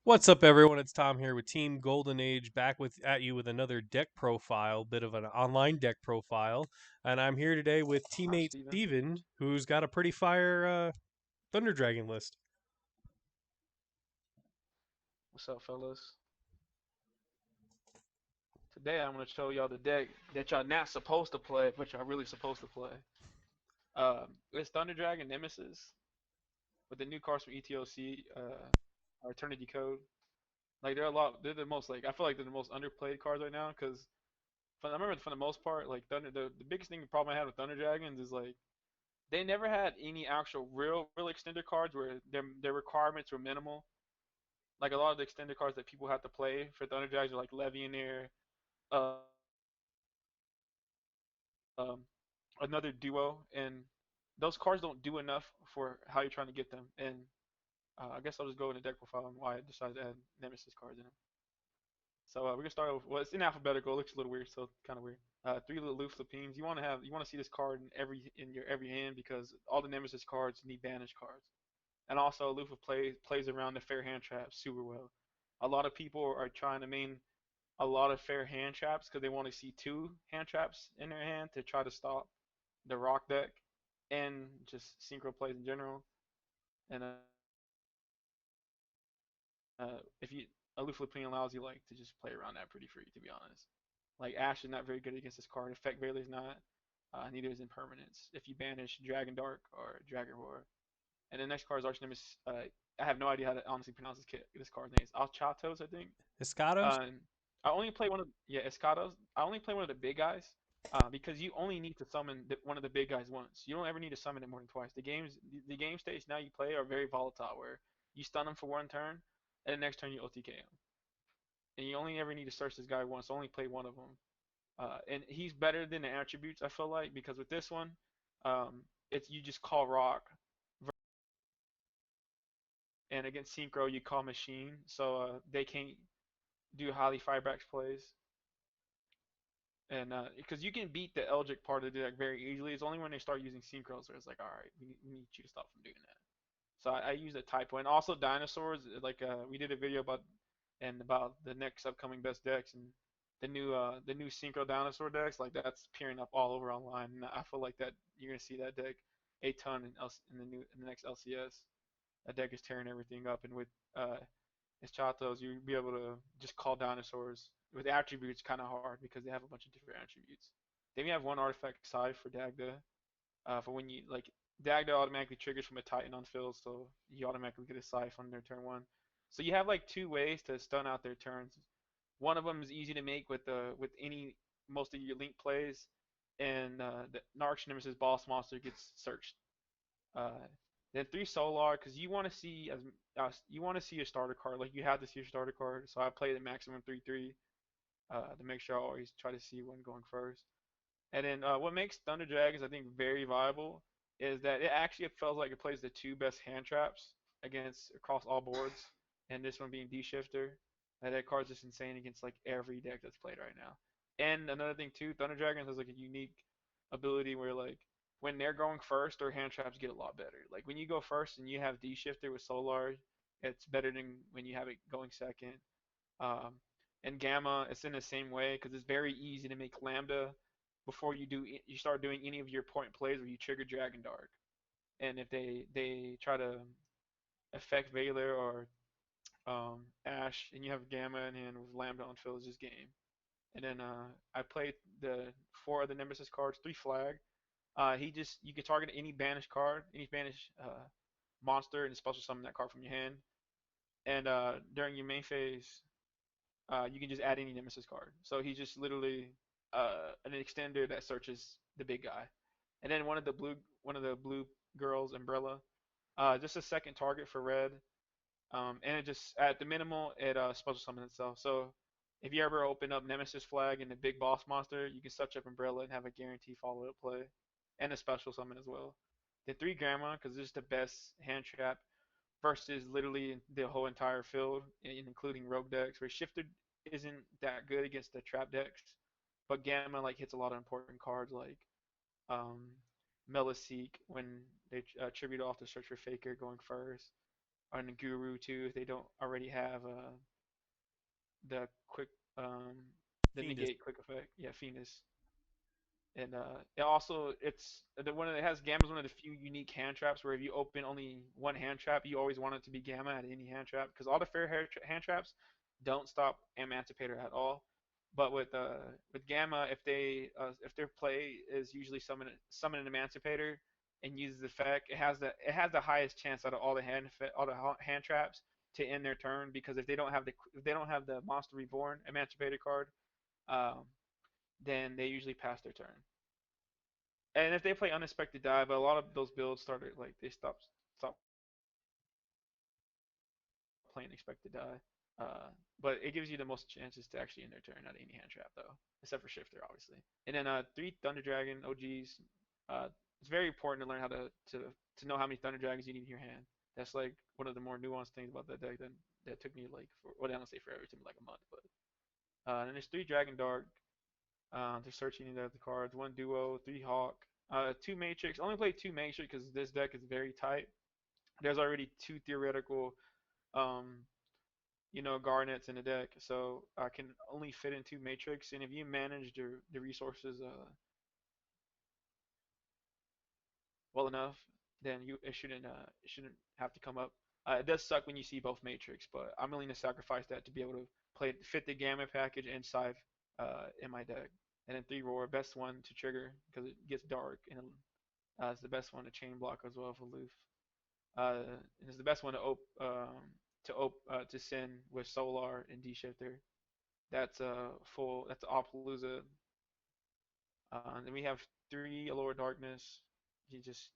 What's up, everyone? It's Tom here with Team Golden Age, back with at you with another deck profile, bit of an online deck profile, and I'm here today with I'm teammate Steven. Steven, who's got a pretty fire Thunder Dragon list. What's up, fellas? Today I'm gonna show y'all the deck that y'all not supposed to play, but y'all really supposed to play. It's Thunder Dragon Nemesis with the new cards from ETOC, or Eternity Code. Like they're a lot. They're the most like I feel like they're the most underplayed cards right now because I remember for the most part like Thunder. The biggest thing the problem I had with Thunder Dragons is like they never had any actual real extended cards where their requirements were minimal. Like a lot of the extended cards that people have to play for Thunder Dragons are like Legionnaire, uh, um, another duo, and those cards don't do enough for how you're trying to get them. And I guess I'll just go in the deck profile and why I decided to add Nemesis cards in them. So we're gonna start with well, it's in alphabetical. It looks a little weird, so kind of weird. Three little Loof Lapines. You want to see this card in your every hand because all the Nemesis cards need banish cards, and also Lufa plays around the fair hand trap super well. A lot of people are trying to main a lot of fair hand traps because they want to see two hand traps in their hand to try to stop the rock deck and just synchro plays in general. And if you Aloof Lapine allows you like to just play around that pretty free, to be honest. Like Ash is not very good against this card. Effect Veiler's not. Neither is Impermanence. If you banish Dragon Dark or Dragon Roar. And the next card is Arch Nemesis. I have no idea how to honestly pronounce this card's name. It's Alchatos, I think. Escados? Um, I only play one of Escados. I only play one of the big guys, because you only need to summon one of the big guys once. You don't ever need to summon it more than twice. The game states now you play are very volatile, where you stun them for one turn, and the next turn you OTK him, and you only ever need to search this guy once. Only play one of them, and he's better than the attributes. I feel like because with this one, it's you just call Rock, and against Synchro you call Machine, so they can't do highly Fireback plays. And because you can beat the Eldritch part of the deck very easily, it's only when they start using synchros where it's like, all right, we need you to stop from doing that. So I use a typo, and also dinosaurs. Like we did a video about the next upcoming best decks and the new synchro dinosaur decks. Like that's appearing up all over online, and I feel like that you're gonna see that deck a ton in the next LCS. That deck is tearing everything up, and with as Chatos, you'd be able to just call dinosaurs with attributes kind of hard because they have a bunch of different attributes. Then you have one artifact side for Dagda. For when you like Dagda automatically triggers from a Titan on field, so you automatically get a Scythe on their turn one. So you have like two ways to stun out their turns. One of them is easy to make with any most of your link plays, and the Narc Nemesis boss monster gets searched. Uh, then three Solar because you want to see your starter card. Like you have to see your starter card. So I play the maximum 3/3 to make sure I always try to see one going first. And then what makes Thunder Dragons I think very viable is that it actually feels like it plays the two best hand traps against across all boards. And this one being D Shifter. That card's just insane against like every deck that's played right now. And another thing too, Thunder Dragons has like a unique ability where like when they're going first, their hand traps get a lot better. Like when you go first and you have D Shifter with Solar, it's better than when you have it going second. Um, and Gamma, it's in the same way because it's very easy to make Lambda before you start doing any of your point plays where you trigger Dragon Dark. And if they try to affect Veiler or Ash, and you have Gamma in hand with Lambda on field, it's just game. And then I played the four of the Nemesis cards, three flag. You can target any banished card, any banished monster, and special summon that card from your hand. And during your main phase, you can just add any Nemesis card. So he's just literally an extender that searches the big guy. And then one of the blue girls, Umbrella, just a second target for red. And it just at the minimal it special summons itself. So if you ever open up Nemesis Flag and the big boss monster, you can search up Umbrella and have a guarantee follow up play, and a special summon as well. The three Grandma because it's the best hand trap versus literally the whole entire field, including rogue decks. Where Shifted isn't that good against the trap decks, but Gamma like hits a lot of important cards like um, Meliseek when they tribute off to search for Faker going first. on the Guru too if they don't already have the quick the Fiendus. negate quick effect. Yeah, Phoenix. And it also it's the one that has Gamma is one of the few unique hand traps where if you open only one hand trap, you always want it to be Gamma at any hand trap because all the hand traps don't stop Emancipator at all. But with Gamma, if their play is usually summon an Emancipator and uses the effect, it has the highest chance out of all the hand traps to end their turn because if they don't have the Monster Reborn Emancipator card, um, then they usually pass their turn. And if they play unexpected die, but a lot of those builds started like they stop playing expected die. But it gives you the most chances to actually end their turn out of any hand trap though, except for shifter obviously. And then three Thunder Dragon OGs. Uh, it's very important to learn how to know how many Thunder Dragons you need in your hand. That's like one of the more nuanced things about that deck that took me like well, I don't say forever, it took me like a month, but and there's three Dragon Dark. To searching the cards. One Duo, three Hawk, two Matrix. Only play two Matrix because this deck is very tight. There's already two theoretical, um, Garnets in the deck, so I can only fit in two Matrix. And if you manage the resources well enough, then it shouldn't have to come up. It does suck when you see both Matrix, but I'm willing to sacrifice that to be able to fit the Gamma package and Scythe in my deck. And then three Roar, best one to trigger because it gets dark, and it's the best one to chain block as well for Loof. And it's the best one to send with Solar and D Shifter. That's full. That's Appaloosa. Then we have three Allure Darkness.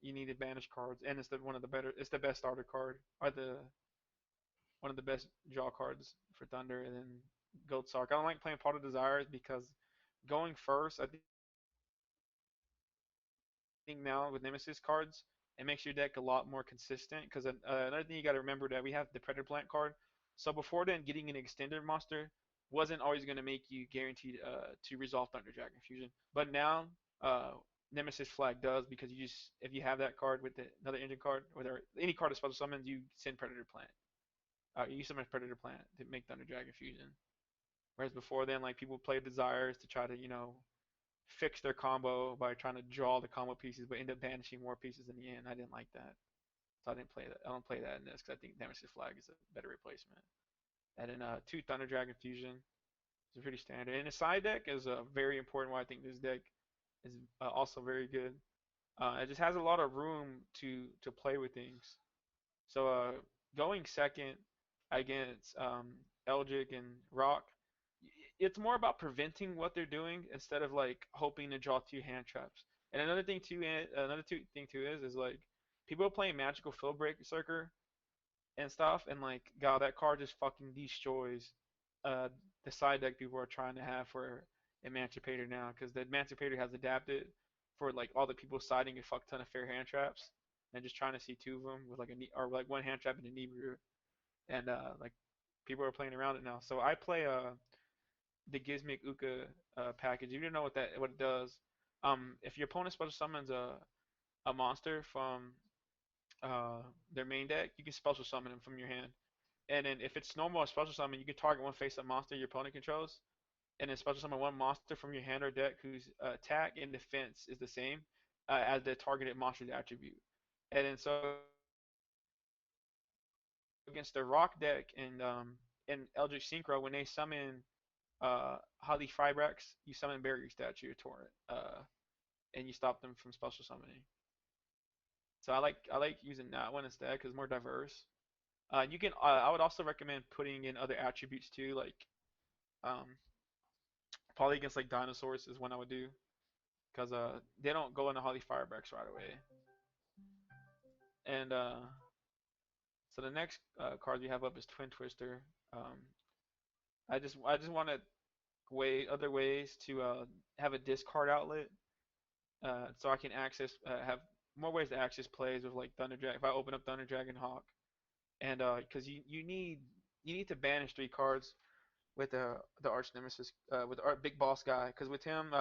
You need to banish cards, and it's one of the better. It's the best starter card, or the one of the best draw cards for Thunder. And then Goat Sark. I don't like playing Pot of Desires because going first, I think now with Nemesis cards, it makes your deck a lot more consistent. Because another thing you got to remember that we have the Predator Plant card. So before then, getting an extended monster wasn't always going to make you guaranteed to resolve Thunder Dragon Fusion. But now, uh, Nemesis Flag does because you just if you have that card with another engine card or any card of special summons, you send Predator Plant. You summon Predator Plant to make Thunder Dragon Fusion. Whereas before then, like people played Desires to try to fix their combo by trying to draw the combo pieces, but end up banishing more pieces in the end. I didn't like that, so I didn't play that. I don't play that in this because I think Nemesis Flag is a better replacement. And then two Thunder Dragon Fusion is pretty standard. And the side deck is very important. Why I think this deck is also very good. It just has a lot of room to play with things. So going second against Eldrick and Rock, it's more about preventing what they're doing instead of like hoping to draw two hand traps. And thing too is like people are playing Magical Field Breaker and stuff, and like God, that card just fucking destroys uh the side deck people are trying to have for Emancipator now because the Emancipator has adapted for like all the people siding a fuck ton of fair hand traps and just trying to see two of them with like or like one hand trap and a knee root, and like people are playing around it now. So I play the Gizmic Uka package. You don't know what it does. If your opponent special summons a monster from uh their main deck, you can special summon him from your hand. And then if it's normal or special summon, you can target one face-up monster your opponent controls, and then special summon one monster from your hand or deck whose attack and defense is the same as the targeted monster's attribute. And then so against the Rock deck and Eldritch Synchro, when they summon Holly Frybrax, you summon Barrier Statue or Torrent, and you stop them from special summoning. So I like using that one instead because it's more diverse. You can I would also recommend putting in other attributes too, like um, probably against like dinosaurs is one I would do because they don't go into Holly Firebreaks right away. And so the next card we have up is Twin Twister. Um, I just want to other ways to have a discard outlet, so I can have more ways to access plays with like Thunder Dragon. If I open up Thunder Dragon Hawk, and because you need to banish three cards with the arch nemesis with our big boss guy because with him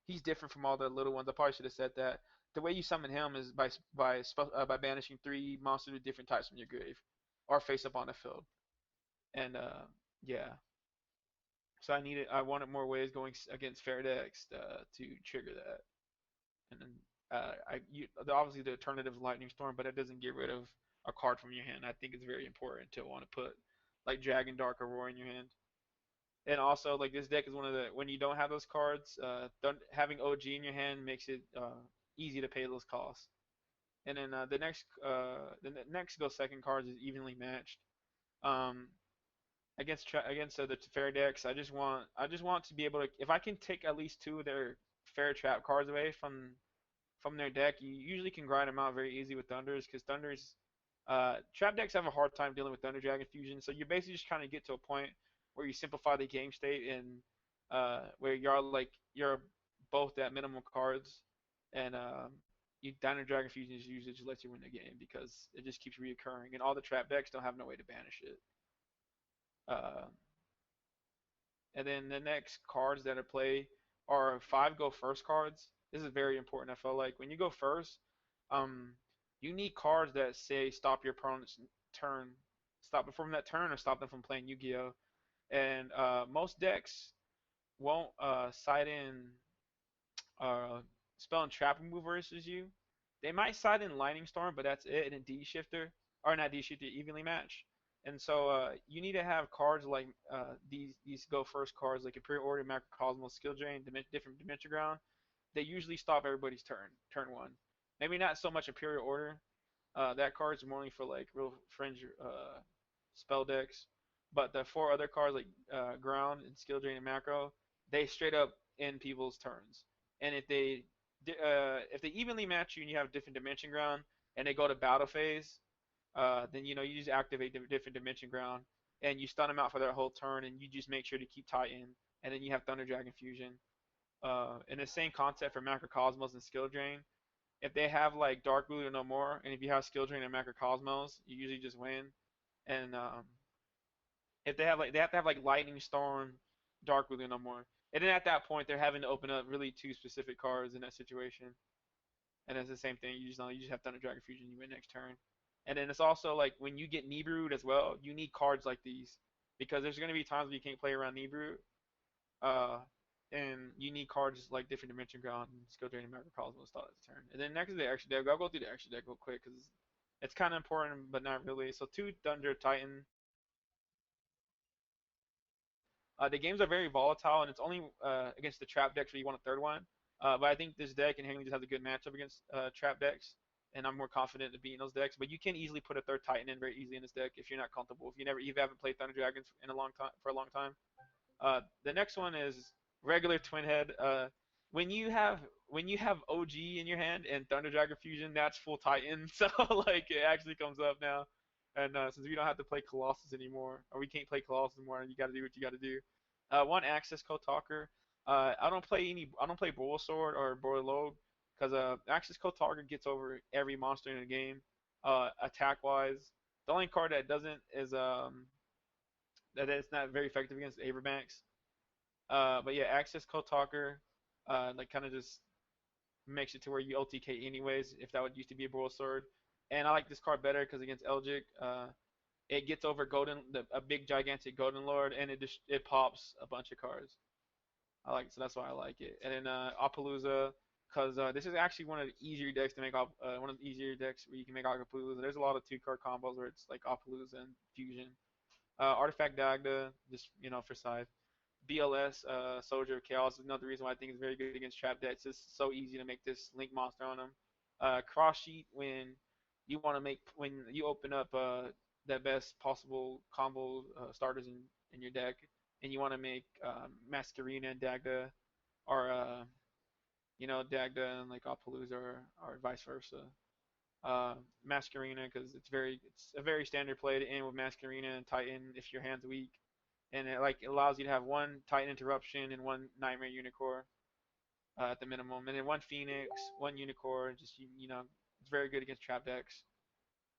he's different from all the little ones. I probably should have said that. The way you summon him is by banishing three monsters with different types from your grave, or face up on the field. And yeah, so I wanted more ways going against fair decks to trigger that. And then obviously the alternative is Lightning Storm, but it doesn't get rid of a card from your hand. I think it's very important to want to put like Dragon Dark or Roar in your hand. And also, like this deck is one of the when you don't have those cards, having OG in your hand makes it easy to pay those costs. And then the next go second cards is evenly matched. Um, against the fair decks, I just want to be able to if I can take at least two of their fair trap cards away from their deck, you usually can grind them out very easy with Thunders because Thunders trap decks have a hard time dealing with Thunder Dragon Fusion. So you basically just kind of get to a point where you simplify the game state and where you're both at minimum cards and you Thunder Dragon Fusion usually just lets you win the game because it just keeps reoccurring and all the trap decks don't have no way to banish it. Uh, and then the next cards that are played are five go first cards. This is very important. I feel like when you go first, um, you need cards that say stop your opponent's turn, stop it from that turn, or stop them from playing Yu-Gi-Oh. And most decks won't side in uh, spell and trap remover versus you. They might side in Lightning Storm, but that's it. And a D shifter, or not D shifter, evenly matched. And so you need to have cards like these go first cards like Imperial Order, Macrocosmos, Skill Drain, different Dimension Ground. They usually stop everybody's turn one. Maybe not so much Imperial Order. That card's more for like real fringe spell decks. But the four other cards like Ground and Skill Drain and Macro, they straight up end people's turns. And if they evenly match you and you have different Dimension Ground and they go to battle phase, then you just activate the different Dimension Ground and you stun them out for their whole turn and you just make sure to keep Titan and then you have Thunder Dragon Fusion. And the same concept for Macrocosmos and Skill Drain. If they have like Dark Blue or no more, and if you have Skill Drain and Macrocosmos, you usually just win. And if they have to have like Lightning Storm, Dark Blue or no more. And then at that point, they're having to open up really two specific cards in that situation. And it's the same thing. You just have Thunder Dragon Fusion, you win next turn. And then it's also like when you get Nibiru'd as well, you need cards like these because there's gonna be times when you can't play around Nibiru, uh, and you need cards like different dimension ground and skill drain and macrocosmos start at the turn. And then next is the extra deck. I'll go through the extra deck real quick because it's kind of important, but not really. So two Thunder Titan. The games are very volatile, and it's only against the trap decks where you want a third one. But I think this deck and Hangley just has a good matchup against trap decks, and I'm more confident in beating those decks. But you can easily put a third Titan in very easily in this deck if you're not comfortable. If you haven't played Thunder Dragons in a long time for a long time. The next one is regular Twin Head. When you have OG in your hand and Thunder Dragon Fusion, that's full Titan. So like it actually comes up now. And since we don't have to play Colossus anymore, or we can't play Colossus anymore, you got to do what you got to do. One Access Code Talker. I don't play Bull Sword or Borlog because Access Code Talker gets over every monster in the game. Attack wise, the only card that doesn't is that it's not very effective against Averbanks. But yeah, Access Code Talker, like kind of just makes it to where you OTK anyways, if that would used to be a Brawl Sword. And I like this card better because against Elgic, it gets over a big gigantic Golden Lord, and it pops a bunch of cards. So that's why I like it. And then Appaloosa, because this is actually one of the easier decks to make one of the easier decks where you can make Appaloosa. There's a lot of two card combos where it's like Appaloosa and Fusion. Artifact Dagda, just for side. BLS, Soldier of Chaos is another reason why I think it's very good against trap decks. It's so easy to make this Link monster on them. Cross Sheet when when you open up the best possible combo starters in your deck, and you want to make Masquerena and Dagda, or Dagda and like Appaloosa or vice versa. Masquerena because it's a very standard play to end with Masquerena and Titan if your hand's weak and it allows you to have one Titan Interruption and one Nightmare Unicorn at the minimum, and then one Phoenix, one Unicorn. Just it's very good against trap decks.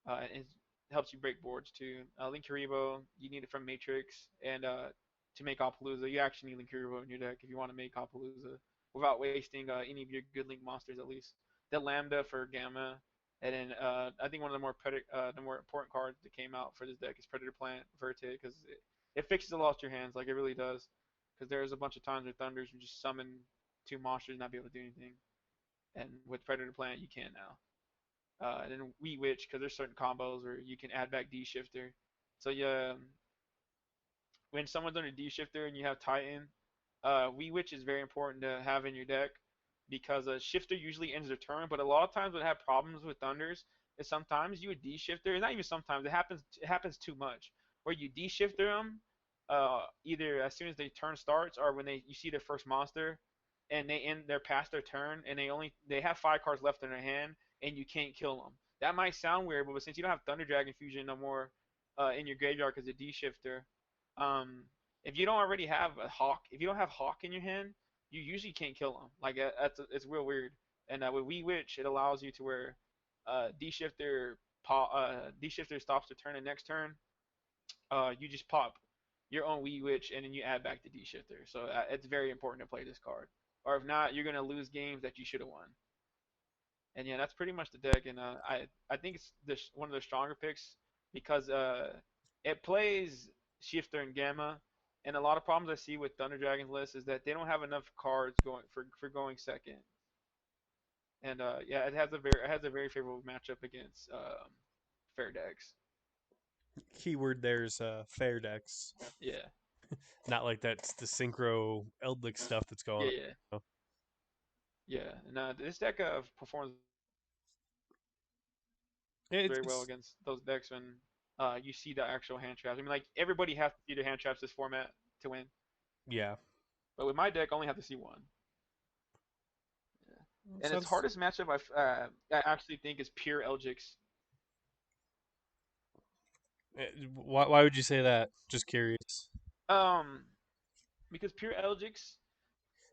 It helps you break boards too. Linkuriboh, you need it from Matrix, and to make Appaloosa, you actually need Linkuriboh in your deck if you want to make Appaloosa without wasting any of your good Link monsters at least. The Lambda for Gamma, And then I think one of the more important cards that came out for this deck is Predator Plant Verte because it fixes the lost your hands like it really does. Because there's a bunch of times where Thunders would just summon two monsters and not be able to do anything, and with Predator Plant you can now. And then Wheat Witch because there's certain combos where you can add back D Shifter. So yeah, when someone's on a D shifter and you have Titan, Wee Witch is very important to have in your deck because a shifter usually ends their turn, but a lot of times what have problems with Thunders is sometimes you a D shifter, not even sometimes, it happens too much, where you D shifter them either as soon as their turn starts or when you see their first monster and they're past their turn and they have 5 cards left in their hand and you can't kill them. That might sound weird, but since you don't have Thunder Dragon Fusion no more in your graveyard because of D shifter, um, if you don't already have a hawk, if you don't have hawk in your hand, you usually can't kill them. Like it's real weird. And with Wee Witch, it allows you to where D shifter stops the turn and next turn, you just pop your own Wee Witch and then you add back the D shifter. So it's very important to play this card. Or if not, you're gonna lose games that you should have won. And yeah, that's pretty much the deck. And I think it's one of the stronger picks because it plays Shifter and Gamma. And a lot of problems I see with Thunder Dragon's list is that they don't have enough cards going for going second. And yeah, it has a very favorable matchup against fair decks. Keyword there's fair decks. Yeah, Not like that's the synchro Eldlik stuff that's going yeah, on. yeah, yeah. And this deck performs very well It's against those decks when you see the actual hand traps. I mean, like everybody has to see the hand traps this format to win. yeah. But with my deck, I only have to see one. Yeah. And its Sounds. hardest matchup, I actually think, is pure Eldritch. Why would you say that? Just curious. Um, because pure Eldritch,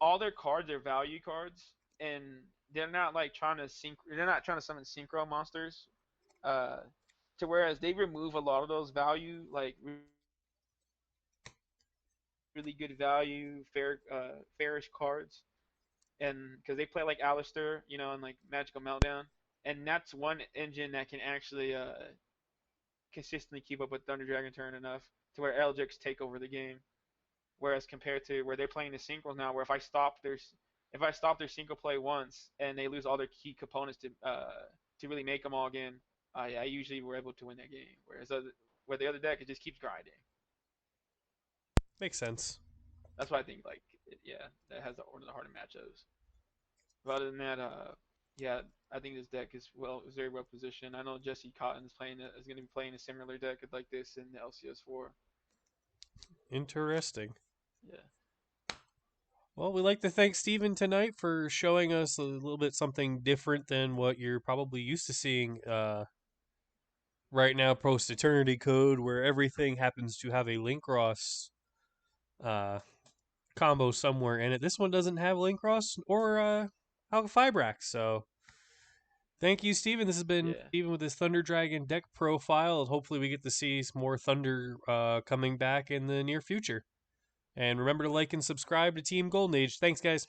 all their cards are value cards, and they're not like trying to sync. They're not trying to summon synchro monsters. Uh, to whereas they remove a lot of those value, like really good value, fairish cards, and because they play like Alistair, and like Magical Meltdown, and that's one engine that can actually consistently keep up with Thunder Dragon Turn enough to where Eldritch take over the game. Whereas compared to where they're playing the synchros now, where if I stop their synchro play once and they lose all their key components to really make them all again, yeah, I usually were able to win that game. Where the other deck it just keeps grinding. Makes sense. That's why I think yeah, that has one of the harder matchups. But other than that, yeah, I think this deck is very well positioned. I know Jesse Cotton is going to be playing a similar deck like this in the LCS4. Interesting. Yeah, Well, we'd like to thank Steven tonight for showing us a little bit something different than what you're probably used to seeing right now post Eternity Code, where everything happens to have a Linkross uh, combo somewhere in it. This one doesn't have Linkross or Alpha so thank you, Steven. This has been yeah, Steven with his Thunder Dragon deck profile. Hopefully, we get to see some more Thunder coming back in the near future. And remember to like and subscribe to Team Golden Age. Thanks, guys.